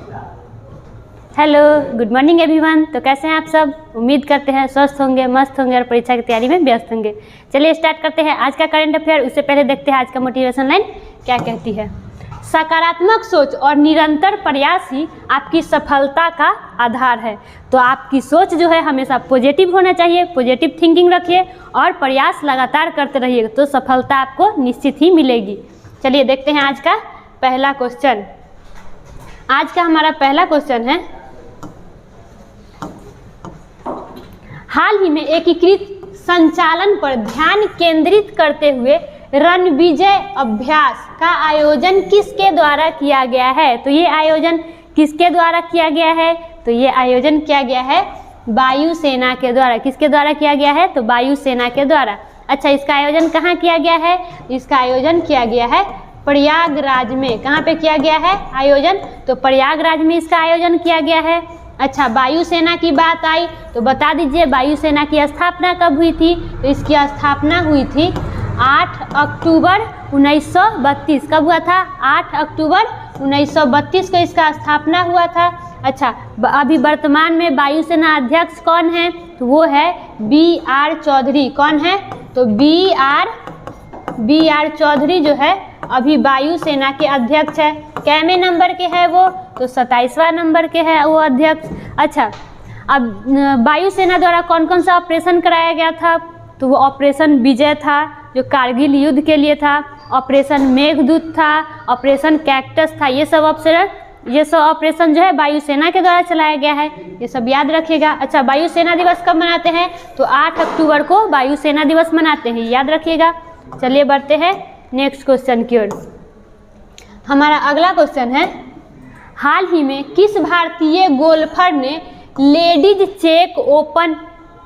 Hello, good morning everyone. तो कैसे हैं आप सब? उम्मीद करते हैं स्वस्थ होंगे, मस्त होंगे और परीक्षा की तैयारी में व्यस्त होंगे। चलिए स्टार्ट करते हैं आज का करंट अफेयर। उससे पहले देखते हैं आज का मोटिवेशन लाइन क्या कहती है। सकारात्मक सोच और निरंतर प्रयास ही आपकी सफलता का आधार है। तो आपकी सोच जो है हमेशा पॉजिटिव होना चाहिए, पॉजिटिव थिंकिंग रखिए और प्रयास लगातार करते रहिए तो सफलता आपको निश्चित ही मिलेगी। चलिए देखते हैं आज का पहला क्वेश्चन। आज का हमारा पहला क्वेश्चन है, हाल ही में एकीकृत संचालन पर ध्यान केंद्रित करते हुए रणविजय अभ्यास का आयोजन किसके द्वारा किया गया है? तो ये आयोजन किसके द्वारा किया गया है? तो ये आयोजन किया गया है वायुसेना के द्वारा। किसके द्वारा किया गया है? तो वायुसेना के द्वारा। अच्छा, इसका आयोजन कहाँ किया गया है? इसका आयोजन किया गया है प्रयागराज में। कहाँ पे किया गया है आयोजन? तो प्रयागराज में इसका आयोजन किया गया है। अच्छा, वायुसेना की बात आई तो बता दीजिए वायुसेना की स्थापना कब हुई थी? तो इसकी स्थापना हुई थी 8 अक्टूबर 1932। कब हुआ था? 8 अक्टूबर 1932 को इसका स्थापना हुआ था। अच्छा, अभी वर्तमान में वायुसेना अध्यक्ष कौन है? तो वो है BR चौधरी। कौन है? तो BR चौधरी जो है अभी वायुसेना के अध्यक्ष है। कैमे नंबर के है वो? तो 27वां नंबर के है वो अध्यक्ष। अच्छा, अब वायुसेना द्वारा कौन कौन सा ऑपरेशन कराया गया था? तो वो ऑपरेशन विजय था जो कारगिल युद्ध के लिए था, ऑपरेशन मेघदूत था, ऑपरेशन कैक्टस था। ये सब ऑपरेशन जो है वायुसेना के द्वारा चलाया गया है। ये सब याद रखिएगा। अच्छा, वायुसेना दिवस कब मनाते हैं? तो 8 अक्टूबर को वायुसेना दिवस मनाते हैं, याद रखिएगा। चलिए बढ़ते हैं नेक्स्ट क्वेश्चन की ओर। हमारा अगला क्वेश्चन है, हाल ही में किस भारतीय गोल्फर ने लेडीज चेक ओपन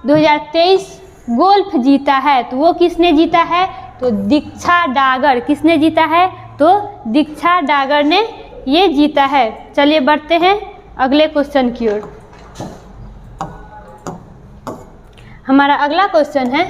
2023 गोल्फ जीता है? तो वो किसने जीता है? तो दीक्षा डागर। किसने जीता है? तो दीक्षा डागर ने ये जीता है। चलिए बढ़ते हैं अगले क्वेश्चन की ओर। हमारा अगला क्वेश्चन है,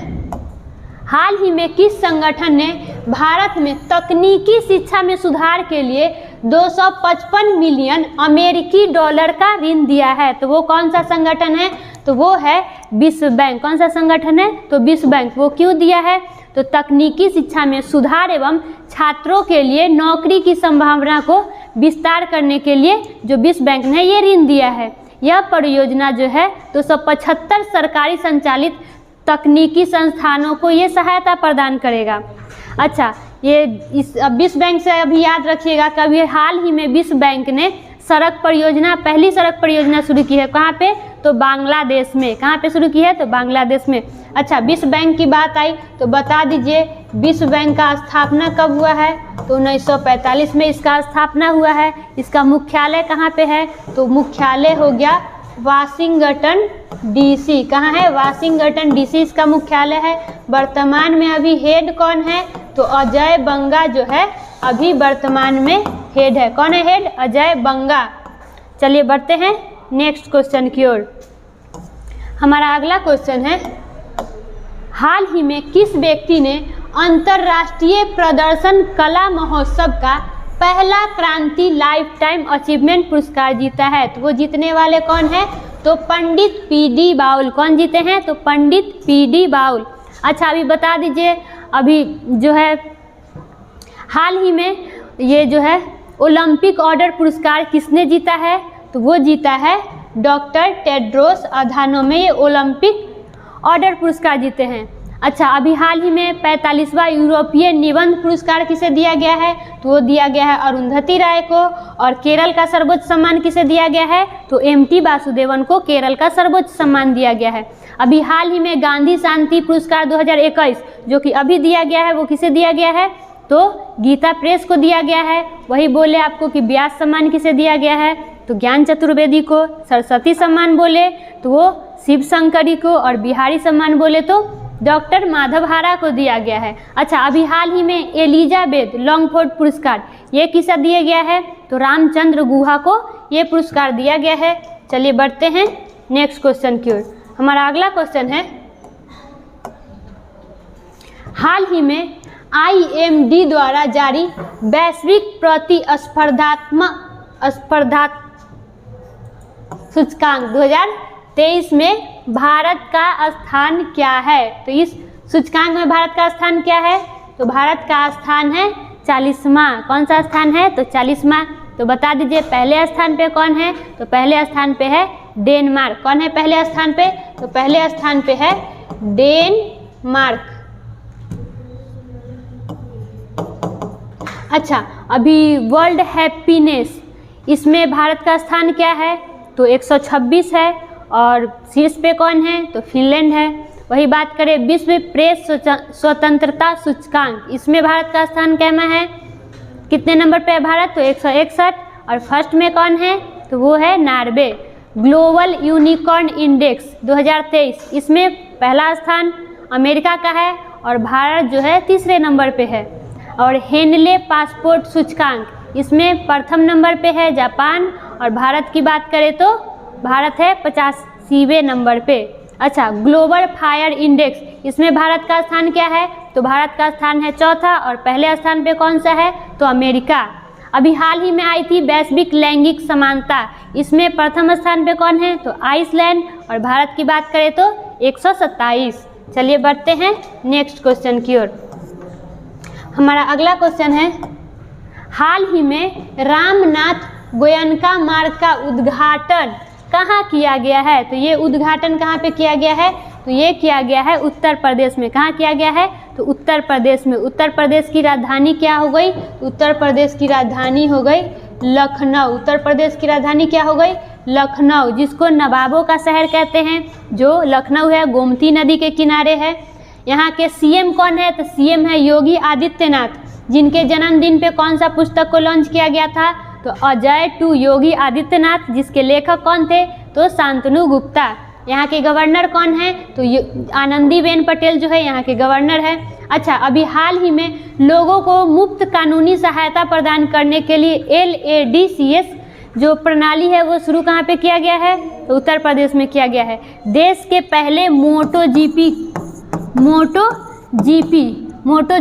हाल ही में किस संगठन ने भारत में तकनीकी शिक्षा में सुधार के लिए 255 मिलियन अमेरिकी डॉलर का ऋण दिया है? तो वो कौन सा संगठन है? तो वो है विश्व बैंक। कौन सा संगठन है? तो विश्व बैंक। वो क्यों दिया है? तो तकनीकी शिक्षा में सुधार एवं छात्रों के लिए नौकरी की संभावना को विस्तार करने के लिए जो विश्व बैंक ने ये ऋण दिया है। यह परियोजना जो है 275 सरकारी संचालित तकनीकी संस्थानों को ये सहायता प्रदान करेगा। अच्छा, ये इस विश्व बैंक से अभी याद रखिएगा कभी हाल ही में विश्व बैंक ने पहली सड़क परियोजना शुरू की है। कहाँ पे? तो बांग्लादेश में। कहाँ पे शुरू की है? तो बांग्लादेश में। अच्छा, विश्व बैंक की बात आई तो बता दीजिए विश्व बैंक का स्थापना कब हुआ है? तो 1945 में इसका स्थापना हुआ है। इसका मुख्यालय कहाँ पे है? तो मुख्यालय हो गया वाशिंगटन DC। कहाँ है? वाशिंगटन DC इसका मुख्यालय है। वर्तमान में अभी हेड कौन है? तो अजय बंगा जो है अभी वर्तमान में हेड है। कौन है हेड? अजय बंगा। चलिए बढ़ते हैं नेक्स्ट क्वेश्चन की ओर। हमारा अगला क्वेश्चन है, हाल ही में किस व्यक्ति ने अंतर्राष्ट्रीय प्रदर्शन कला महोत्सव का पहला क्रांति लाइफ टाइम अचीवमेंट पुरस्कार जीता है? तो वो जीतने वाले कौन है? तो पंडित PD बाउल। कौन जीते हैं? तो पंडित PD बाउल। अच्छा, अभी बता दीजिए अभी जो है हाल ही में ये जो है ओलंपिक ऑर्डर पुरस्कार किसने जीता है? तो वो जीता है डॉक्टर टेड्रोस अधानोम। ये ओलंपिक ऑर्डर पुरस्कार जीते हैं। अच्छा, अभी हाल ही में 45वां यूरोपीय निबंध पुरस्कार किसे दिया गया है? तो वो दिया गया है अरुंधति राय को। और केरल का सर्वोच्च सम्मान किसे दिया गया है? तो MT वासुदेवन को केरल का सर्वोच्च सम्मान दिया गया है। अभी हाल ही में गांधी शांति पुरस्कार 2021 जो कि अभी दिया गया है वो किसे दिया गया है? तो गीता प्रेस को दिया गया है। वही बोले आपको कि व्यास सम्मान किसे दिया गया है? तो ज्ञान चतुर्वेदी को। सरस्वती सम्मान बोले तो वो शिव शंकरी को। और बिहारी सम्मान बोले तो डॉक्टर माधवहारा को दिया गया है। अच्छा, अभी हाल ही में एलिजाबेथ लॉन्गफोर्ड पुरस्कार ये किसे दिया गया है? तो रामचंद्र गुहा को ये पुरस्कार दिया गया है। चलिए बढ़ते हैं नेक्स्ट क्वेश्चन की ओर। हमारा अगला क्वेश्चन है, हाल ही में IMD द्वारा जारी वैश्विक सूचकांक 2023 में भारत का स्थान क्या है? तो इस सूचकांक में भारत का स्थान क्या है? तो भारत का स्थान है 40वां। कौन सा स्थान है? तो 40वां। तो बता दीजिए पहले स्थान पे कौन है? तो पहले स्थान पे है डेनमार्क। कौन है पहले स्थान पे? तो पहले स्थान पे है डेनमार्क। अच्छा, अभी वर्ल्ड हैप्पीनेस, इसमें भारत का स्थान क्या है? तो 126 है। और शीर्ष पे कौन है? तो फिनलैंड है। वही बात करें विश्व प्रेस स्वतंत्रता सूचकांक, इसमें भारत का स्थान क्या में है? कितने नंबर पे है भारत? तो 161। और फर्स्ट में कौन है? तो वो है नॉर्वे। ग्लोबल यूनिकॉर्न इंडेक्स 2023, इसमें पहला स्थान अमेरिका का है और भारत जो है तीसरे नंबर पे है। और हेनले पासपोर्ट सूचकांक, इसमें प्रथम नंबर पे है जापान। और भारत की बात करें तो भारत है 85वें नंबर पे। अच्छा, ग्लोबल फायर इंडेक्स, इसमें भारत का स्थान क्या है? तो भारत का स्थान है चौथा। और पहले स्थान पे कौन सा है? तो अमेरिका। अभी हाल ही में आई थी वैश्विक लैंगिक समानता, इसमें प्रथम स्थान पे कौन है? तो आइसलैंड। और भारत की बात करें तो 127। चलिए बढ़ते हैं नेक्स्ट क्वेश्चन की ओर। हमारा अगला क्वेश्चन है, हाल ही में रामनाथ गोयनका मार्ग का उद्घाटन कहाँ किया गया है? तो ये उद्घाटन कहाँ पे किया गया है? तो ये किया गया है उत्तर प्रदेश में। कहाँ किया गया है? तो उत्तर प्रदेश में। उत्तर प्रदेश की राजधानी क्या हो गई? उत्तर प्रदेश की राजधानी हो गई लखनऊ। उत्तर प्रदेश की राजधानी क्या हो गई? लखनऊ, जिसको नवाबों का शहर कहते हैं। जो लखनऊ है गोमती नदी के किनारे है। यहाँ के सीएम कौन है? तो सीएम है योगी आदित्यनाथ, जिनके जन्मदिन पे कौन सा पुस्तक को लॉन्च किया गया था? तो अजय टू योगी आदित्यनाथ, जिसके लेखक कौन थे? तो शांतनु गुप्ता। यहाँ के गवर्नर कौन है? तो आनंदीबेन पटेल जो है यहाँ के गवर्नर है। अच्छा, अभी हाल ही में लोगों को मुफ्त कानूनी सहायता प्रदान करने के लिए LADCS जो प्रणाली है वो शुरू कहाँ पे किया गया है? तो उत्तर प्रदेश में किया गया है। देश के पहले मोटो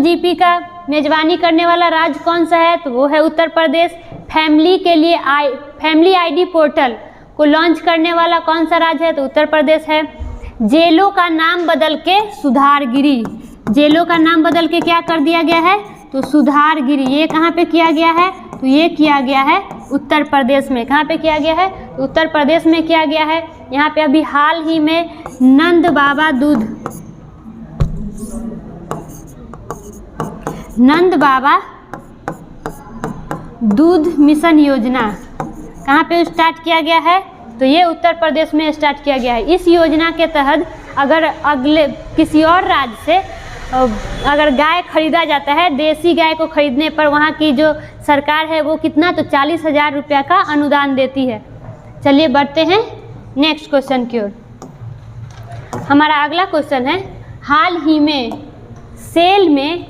जीपी का मेजबानी करने वाला राज्य कौन सा है? तो वो है Uttar Pradesh. Family ID portal को लॉन्च करने वाला कौन सा राज्य है? तो उत्तर प्रदेश है। जेलों का नाम बदल के सुधारगिरी, जेलों का नाम बदल के क्या कर दिया गया है? तो सुधारगिरी। ये कहाँ पे किया गया है? तो ये किया गया है उत्तर प्रदेश में। कहाँ पे किया गया है? तो उत्तर प्रदेश में किया गया है। यहाँ पे अभी हाल ही में नंद बाबा दूध मिशन योजना कहाँ पे स्टार्ट किया गया है? तो ये उत्तर प्रदेश में स्टार्ट किया गया है। इस योजना के तहत अगर अगले किसी और राज्य से अगर गाय खरीदा जाता है, देसी गाय को खरीदने पर वहाँ की जो सरकार है वो कितना? तो 40,000 रुपया का अनुदान देती है। चलिए बढ़ते हैं नेक्स्ट क्वेश्चन की ओर। हमारा अगला क्वेश्चन है, हाल ही में सेल में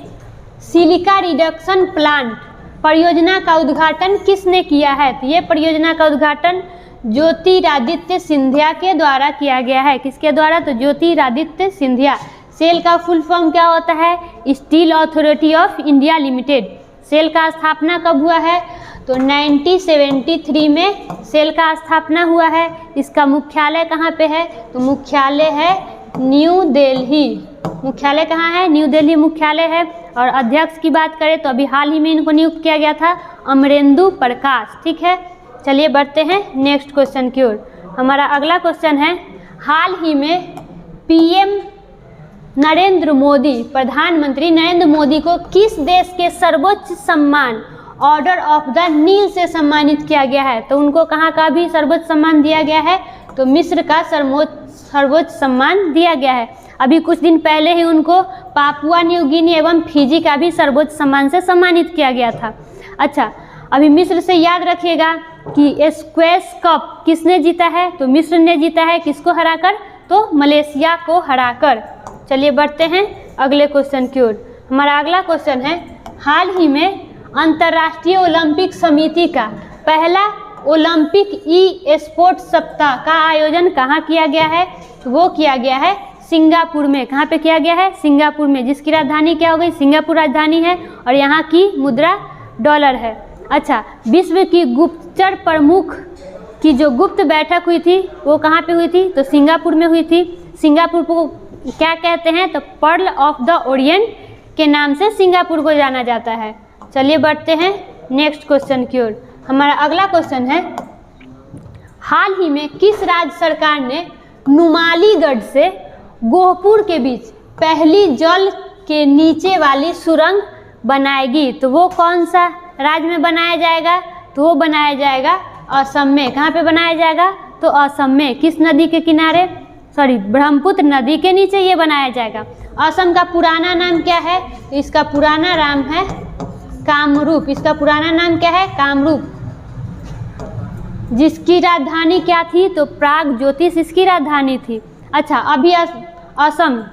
सिलिका रिडक्शन प्लांट परियोजना का उद्घाटन किसने किया है? तो ये परियोजना का उद्घाटन ज्योतिरादित्य सिंधिया के द्वारा किया गया है। किसके द्वारा? तो ज्योतिरादित्य सिंधिया। सेल का फुल फॉर्म क्या होता है? Steel Authority of India Limited. SAIL का स्थापना कब हुआ है? तो 1973 में सेल का स्थापना हुआ है। इसका मुख्यालय कहाँ पे है? तो मुख्यालय है न्यू दिल्ली। मुख्यालय कहाँ है? न्यू दिल्ली मुख्यालय है। और अध्यक्ष की बात करें तो अभी हाल ही में इनको नियुक्त किया गया था अमरेंदु प्रकाश। ठीक है, चलिए बढ़ते हैं नेक्स्ट क्वेश्चन की ओर। हमारा अगला क्वेश्चन है, हाल ही में PM नरेंद्र मोदी, प्रधानमंत्री नरेंद्र मोदी को किस देश के सर्वोच्च सम्मान ऑर्डर ऑफ द नील से सम्मानित किया गया है? तो उनको कहाँ का भी सर्वोच्च सम्मान दिया गया है? तो मिस्र का सर्वोच्च सम्मान दिया गया है। अभी कुछ दिन पहले ही उनको पापुआ न्यू गिनी एवं फिजी का भी सर्वोच्च सम्मान से सम्मानित किया गया था। अच्छा, अभी मिस्र से याद रखिएगा कि स्क्वैश कप किसने जीता है? तो मिस्र ने जीता है। किसको हराकर? तो मलेशिया को हराकर। चलिए बढ़ते हैं अगले क्वेश्चन की ओर। हमारा अगला क्वेश्चन है, हाल ही में अंतर्राष्ट्रीय ओलंपिक समिति का पहला ओलंपिक ई-स्पोर्ट सप्ताह का आयोजन कहाँ किया गया है? तो वो किया गया है सिंगापुर में। कहाँ पे किया गया है? सिंगापुर में, जिसकी राजधानी क्या हो गई? सिंगापुर राजधानी है। और यहाँ की मुद्रा डॉलर है। अच्छा, विश्व की गुप्तचर प्रमुख की जो गुप्त बैठक हुई थी वो कहाँ पे हुई थी? तो सिंगापुर में हुई थी। सिंगापुर को क्या कहते हैं? तो पर्ल ऑफ द ओरिएंट के नाम से सिंगापुर को जाना जाता है। चलिए बढ़ते हैं नेक्स्ट क्वेश्चन की ओर। हमारा अगला क्वेश्चन है, हाल ही में किस राज्य सरकार ने नुमालीगढ़ से गोहपुर के बीच पहली जल के नीचे वाली सुरंग बनाएगी? तो वो कौन सा राज्य में बनाया जाएगा? तो वो बनाया जाएगा असम में। कहाँ पे बनाया जाएगा? तो असम में। किस नदी के किनारे? ब्रह्मपुत्र नदी के नीचे ये बनाया जाएगा। असम का पुराना नाम क्या है? तो इसका पुराना नाम है कामरूप। इसका पुराना नाम क्या है? कामरूप। जिसकी राजधानी क्या थी? तो प्राग ज्योतिष इसकी राजधानी थी। अच्छा, अभी असम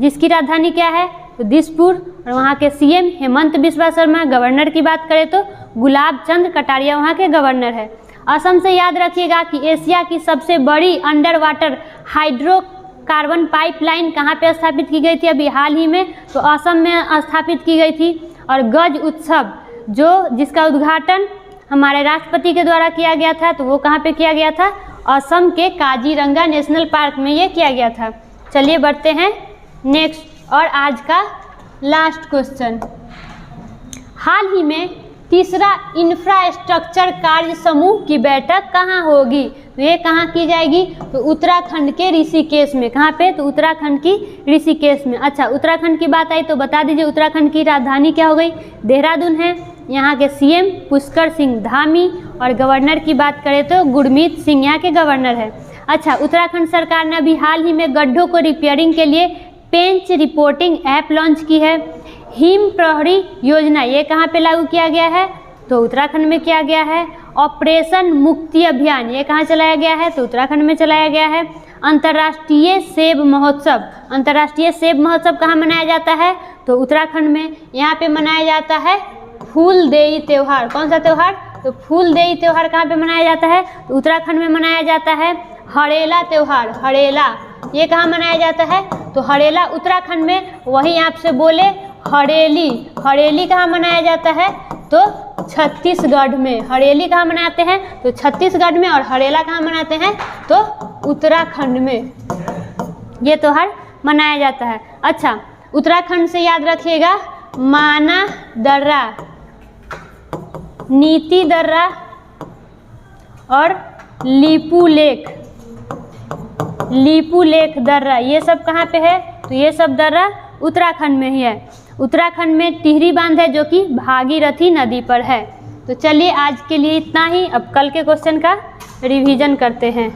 जिसकी राजधानी क्या है? तो दिसपुर। और वहाँ के सीएम हेमंत बिस्वा शर्मा। गवर्नर की बात करें तो गुलाब चंद कटारिया वहाँ के गवर्नर है। असम से याद रखिएगा कि एशिया की सबसे बड़ी अंडर वाटर हाइड्रोकार्बन पाइपलाइन कहाँ पे स्थापित की गई थी अभी हाल ही में? तो असम में स्थापित की गई थी। और गज उत्सव जिसका उद्घाटन हमारे राष्ट्रपति के द्वारा किया गया था, तो वो कहाँ पे किया गया था? असम के काजीरंगा नेशनल पार्क में ये किया गया था। चलिए बढ़ते हैं नेक्स्ट और आज का लास्ट क्वेश्चन। हाल ही में तीसरा इंफ्रास्ट्रक्चर कार्य समूह की बैठक कहाँ होगी? तो ये कहाँ की जाएगी? तो उत्तराखंड के ऋषिकेश में। कहाँ पे? तो उत्तराखंड की ऋषिकेश में। अच्छा, उत्तराखंड की बात आई तो बता दीजिए उत्तराखंड की राजधानी क्या हो गई? देहरादून है। यहाँ के सीएम पुष्कर सिंह धामी और गवर्नर की बात करें तो गुरमीत सिंह यहाँ के गवर्नर है। अच्छा, उत्तराखंड सरकार ने अभी हाल ही में गड्ढों को रिपेयरिंग के लिए पेंच रिपोर्टिंग ऐप लॉन्च की है। हिम प्रहरी योजना ये कहाँ पे लागू किया गया है? तो उत्तराखंड में किया गया है। ऑपरेशन मुक्ति अभियान ये कहाँ चलाया गया है? तो उत्तराखंड में चलाया गया है। अंतर्राष्ट्रीय सेब महोत्सव, अंतर्राष्ट्रीय सेब महोत्सव कहाँ मनाया जाता है? तो उत्तराखंड में। यहाँ पे मनाया जाता है फूलदेई त्यौहार। कौन सा त्यौहार? तो फूलदेई त्यौहार कहाँ पे मनाया जाता है? तो उत्तराखंड में मनाया जाता है। हरेला त्यौहार, हरेला ये कहाँ मनाया जाता है? तो हरेला उत्तराखंड में। वहीं आपसे बोले हरेली, हरेली कहाँ मनाया जाता है? तो छत्तीसगढ़ में। हरेली कहाँ मनाते हैं? तो छत्तीसगढ़ में। और हरेला कहाँ मनाते हैं? तो उत्तराखंड में ये त्यौहार मनाया जाता है। अच्छा, उत्तराखंड से याद रखिएगा माना दर्रा, नीति दर्रा और लीपू लेक, लीपू लेक दर्रा ये सब कहाँ पे है? तो ये सब दर्रा उत्तराखंड में ही है। उत्तराखंड में टिहरी बांध है जो कि भागीरथी नदी पर है। तो चलिए आज के लिए इतना ही। अब कल के क्वेश्चन का रिवीजन करते हैं।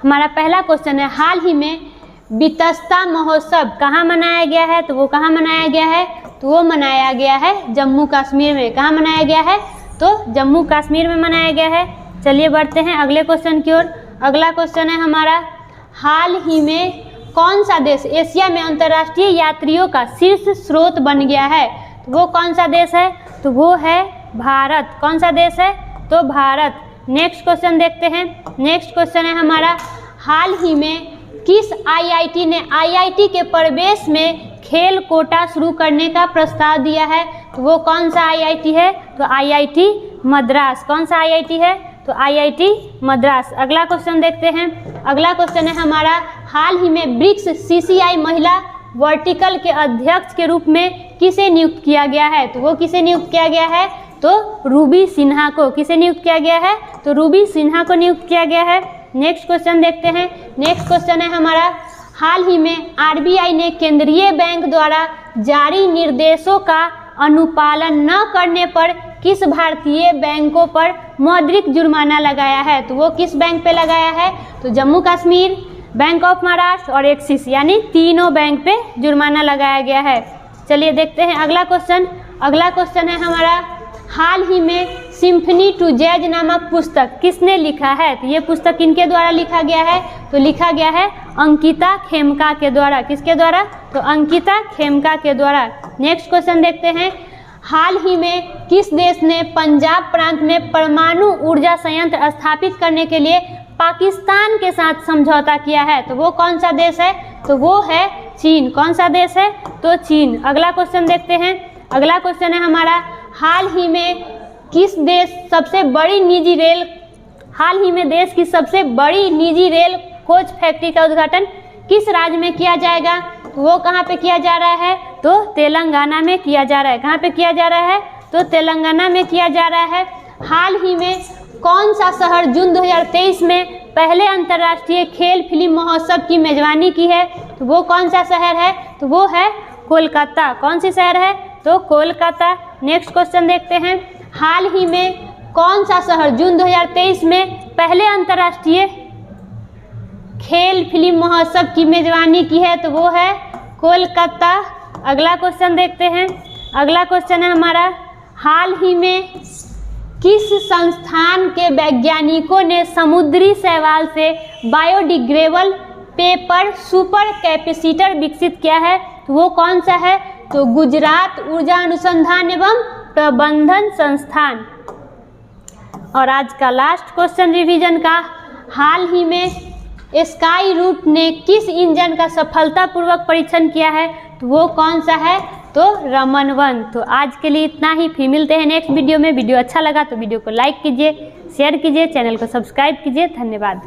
हमारा पहला क्वेश्चन है, हाल ही में बितस्ता महोत्सव कहाँ मनाया गया है? तो वो कहाँ मनाया गया है? तो वो मनाया गया है जम्मू कश्मीर में। कहाँ मनाया गया है? तो जम्मू कश्मीर में मनाया गया है। चलिए बढ़ते हैं अगले क्वेश्चन की ओर। अगला क्वेश्चन है हमारा, हाल ही में कौन सा देश एशिया में अंतर्राष्ट्रीय यात्रियों का शीर्ष स्रोत बन गया है? तो वो कौन सा देश है? तो वो है भारत। कौन सा देश है? तो भारत। नेक्स्ट क्वेश्चन देखते हैं। नेक्स्ट क्वेश्चन है हमारा, हाल ही में किस आईआईटी ने आईआईटी के प्रवेश में खेल कोटा शुरू करने का प्रस्ताव दिया है? तो वो कौन सा आईआईटी है? तो आईआईटी मद्रास। कौन सा आईआईटी है? तो आईआईटी मद्रास। अगला क्वेश्चन देखते हैं। अगला क्वेश्चन है हमारा, हाल ही में ब्रिक्स सीसीआई महिला वर्टिकल के अध्यक्ष के रूप में किसे नियुक्त किया गया है? तो वो किसे नियुक्त किया गया है? तो रूबी सिन्हा को। किसे नियुक्त किया गया है? तो रूबी सिन्हा को नियुक्त किया गया है। नेक्स्ट क्वेश्चन देखते हैं। नेक्स्ट क्वेश्चन है हमारा, हाल ही में आरबीआई ने केंद्रीय बैंक द्वारा जारी निर्देशों का अनुपालन न करने पर किस भारतीय बैंकों पर मौद्रिक जुर्माना लगाया है? तो वो किस बैंक पे लगाया है? तो जम्मू कश्मीर, बैंक ऑफ महाराष्ट्र और एक्सिस, यानी तीनों बैंक पे जुर्माना लगाया गया है। चलिए देखते हैं अगला क्वेश्चन। अगला क्वेश्चन है हमारा, हाल ही में सिम्फनी टू जैज नामक पुस्तक किसने लिखा है? तो ये पुस्तक किनके द्वारा लिखा गया है? तो लिखा गया है अंकिता खेमका के द्वारा। किसके द्वारा? तो अंकिता खेमका के द्वारा। नेक्स्ट क्वेश्चन देखते हैं, हाल ही में किस देश ने पंजाब प्रांत में परमाणु ऊर्जा संयंत्र स्थापित करने के लिए पाकिस्तान के साथ समझौता किया है? तो वो कौन सा देश है? तो वो है चीन। कौन सा देश है? तो चीन। अगला क्वेश्चन देखते हैं। अगला क्वेश्चन है हमारा, हाल ही में देश की सबसे बड़ी निजी रेल कोच फैक्ट्री का उद्घाटन किस राज्य में किया जाएगा? वो कहाँ पे किया जा रहा है? तो तेलंगाना में किया जा रहा है। कहाँ पे किया जा रहा है? तो तेलंगाना में किया जा रहा है। हाल ही में कौन सा शहर जून 2023 में पहले अंतर्राष्ट्रीय खेल फिल्म महोत्सव की मेजबानी की है? तो वो कौन सा शहर है? तो वो है कोलकाता। कौन सी शहर है? तो कोलकाता। नेक्स्ट क्वेश्चन देखते हैं। हाल ही में कौन सा शहर जून 2023 में पहले अंतर्राष्ट्रीय खेल फिल्म महोत्सव की मेजबानी की है? तो वो है कोलकाता। अगला क्वेश्चन देखते हैं। अगला क्वेश्चन है हमारा, हाल ही में किस संस्थान के वैज्ञानिकों ने समुद्री शैवाल से बायोडिग्रेडेबल पेपर सुपर कैपेसिटर विकसित किया है? तो वो कौन सा है? तो गुजरात ऊर्जा अनुसंधान एवं प्रबंधन संस्थान। और आज का लास्ट क्वेश्चन रिवीजन का, हाल ही में स्काई रूट ने किस इंजन का सफलतापूर्वक परीक्षण किया है? तो वो कौन सा है? तो रमन 1। तो आज के लिए इतना ही, फिर मिलते हैं नेक्स्ट वीडियो में। वीडियो अच्छा लगा तो वीडियो को लाइक कीजिए, शेयर कीजिए, चैनल को सब्सक्राइब कीजिए। धन्यवाद।